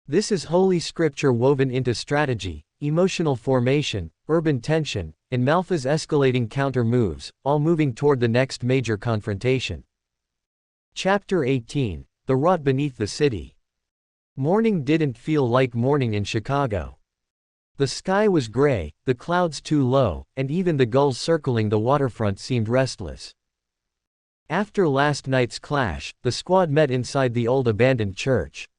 This is Holy Scripture woven into strategy, emotional formation, urban tension, and Malfa's escalating counter-moves, all moving toward the next major confrontation. Chapter 18, The Rot Beneath the City. Morning didn't feel like morning in Chicago. The sky was gray, the clouds too low, and even the gulls circling the waterfront seemed restless. After last night's clash, the squad met inside the old abandoned church.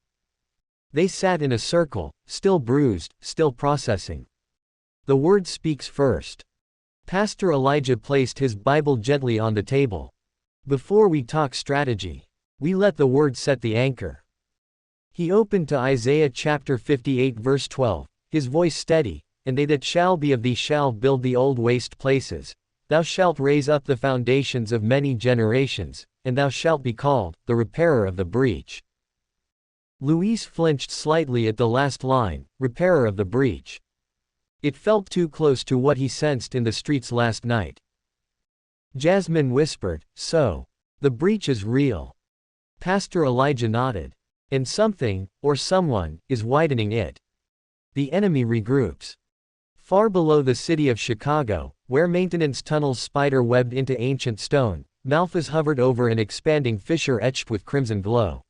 They sat in a circle, still bruised, still processing. The Word speaks first. Pastor Elijah placed his Bible gently on the table. Before we talk strategy, we let the Word set the anchor. He opened to Isaiah chapter 58 verse 12, his voice steady, and they that shall be of thee shall build the old waste places. Thou shalt raise up the foundations of many generations, and thou shalt be called, the repairer of the breach. Louise flinched slightly at the last line, repairer of the breach. It felt too close to what he sensed in the streets last night. Jasmine whispered, so, the breach is real. Pastor Elijah nodded. And something, or someone, is widening it. The enemy regroups. Far below the city of Chicago, where maintenance tunnels spider-webbed into ancient stone, Malphas hovered over an expanding fissure etched with crimson glow.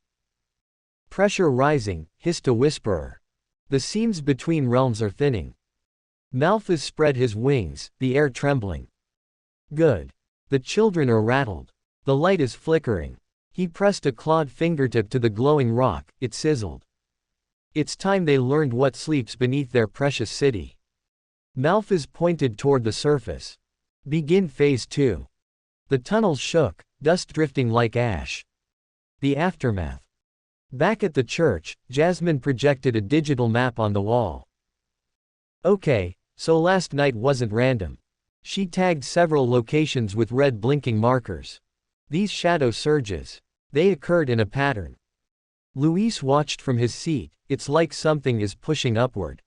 Pressure rising, hissed a whisperer. The seams between realms are thinning. Malphas spread his wings, the air trembling. Good. The children are rattled. The light is flickering. He pressed a clawed fingertip to the glowing rock, it sizzled. It's time they learned what sleeps beneath their precious city. Malphas pointed toward the surface. Begin Phase 2. The tunnels shook, dust drifting like ash. The aftermath. Back at the church, Jasmine projected a digital map on the wall. Okay, so last night wasn't random. She tagged several locations with red blinking markers. These shadow surges. They occurred in a pattern. Luis watched from his seat, it's like something is pushing upward.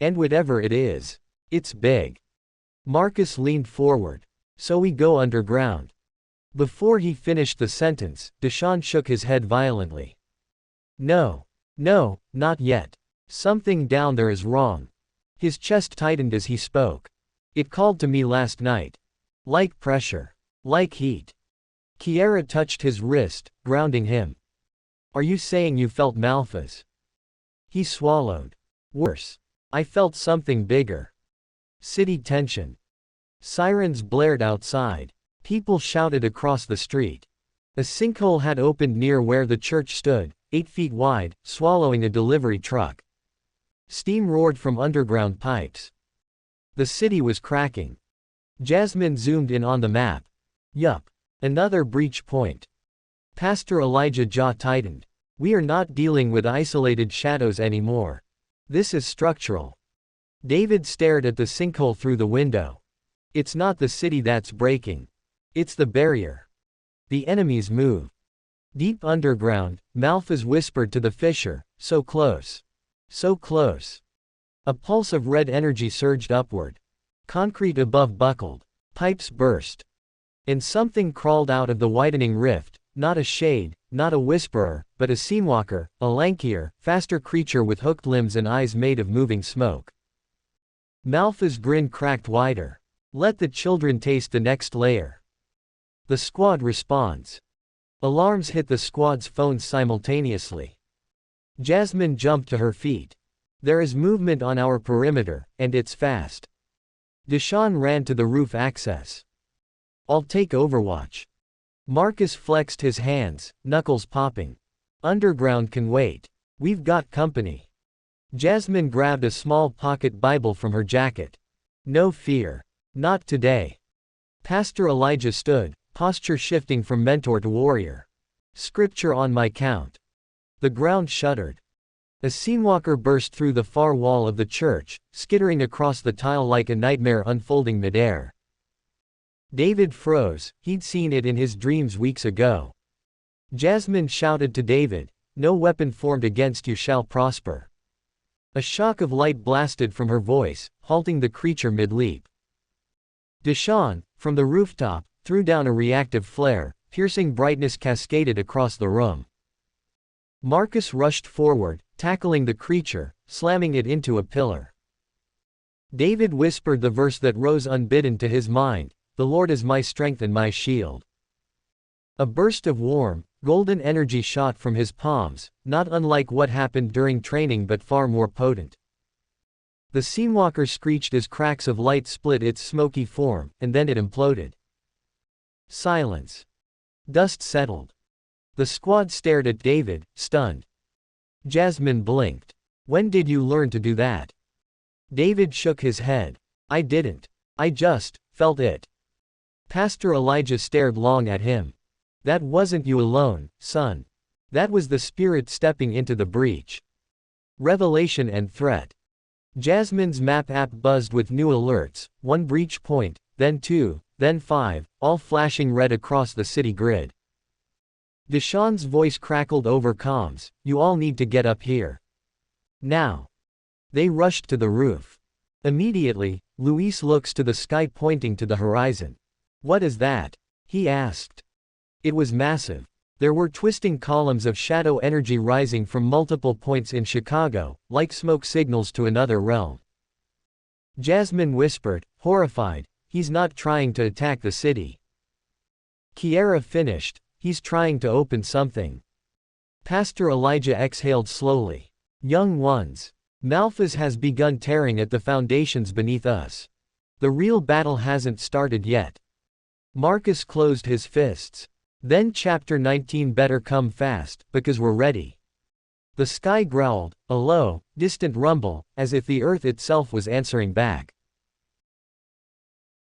And whatever it is, it's big. Marcus leaned forward. So we go underground. Before he finished the sentence, Deshaun shook his head violently. No, not yet. Something down there is wrong. His chest tightened as he spoke. It called to me last night. Like pressure. Like heat. Kiara touched his wrist, grounding him. Are you saying you felt Malphas? He swallowed. Worse. I felt something bigger. City tension. Sirens blared outside. People shouted across the street. A sinkhole had opened near where the church stood, 8 feet wide, swallowing a delivery truck. Steam roared from underground pipes. The city was cracking. Jasmine zoomed in on the map. Yup. Another breach point. Pastor Elijah jaw tightened. We are not dealing with isolated shadows anymore. This is structural. David stared at the sinkhole through the window. It's not the city that's breaking. It's the barrier. The enemy's move. Deep underground, Malphas whispered to the fissure, so close. So close. A pulse of red energy surged upward. Concrete above buckled. Pipes burst. And something crawled out of the widening rift, not a shade, not a whisperer, but a seamwalker, a lankier, faster creature with hooked limbs and eyes made of moving smoke. Malphas' grin cracked wider. Let the children taste the next layer. The squad responds. Alarms hit the squad's phones simultaneously. Jasmine jumped to her feet. There is movement on our perimeter, and it's fast. Deshaun ran to the roof access. I'll take Overwatch. Marcus flexed his hands, knuckles popping. Underground can wait. We've got company. Jasmine grabbed a small pocket Bible from her jacket. No fear. Not today. Pastor Elijah stood, posture shifting from mentor to warrior. Scripture on my count. The ground shuddered. A seamwalker burst through the far wall of the church, skittering across the tile like a nightmare unfolding midair. David froze, he'd seen it in his dreams weeks ago. Jasmine shouted to David, no weapon formed against you shall prosper. A shock of light blasted from her voice, halting the creature mid-leap. Deshaun, from the rooftop, threw down a reactive flare, piercing brightness cascaded across the room. Marcus rushed forward, tackling the creature, slamming it into a pillar. David whispered the verse that rose unbidden to his mind, "The Lord is my strength and my shield." A burst of warm, golden energy shot from his palms, not unlike what happened during training but far more potent. The seamwalker screeched as cracks of light split its smoky form, and then it imploded. Silence. Dust settled. The squad stared at David, stunned. Jasmine blinked. "When did you learn to do that?" David shook his head. "I didn't. I just felt it." Pastor Elijah stared long at him. "That wasn't you alone, son. That was the Spirit stepping into the breach. Revelation and threat." Jasmine's map app buzzed with new alerts, one breach point, then 2, then 5, all flashing red across the city grid. Deshaun's voice crackled over comms, "You all need to get up here. Now." They rushed to the roof. Immediately, Luis looks to the sky pointing to the horizon. "What is that?" he asked. It was massive. There were twisting columns of shadow energy rising from multiple points in Chicago, like smoke signals to another realm. Jasmine whispered, horrified, "He's not trying to attack the city." Kiara finished, "He's trying to open something." Pastor Elijah exhaled slowly. "Young ones. Malphas has begun tearing at the foundations beneath us. The real battle hasn't started yet." Marcus closed his fists. "Then chapter 19 better come fast, because we're ready." The sky growled, a low, distant rumble, as if the earth itself was answering back.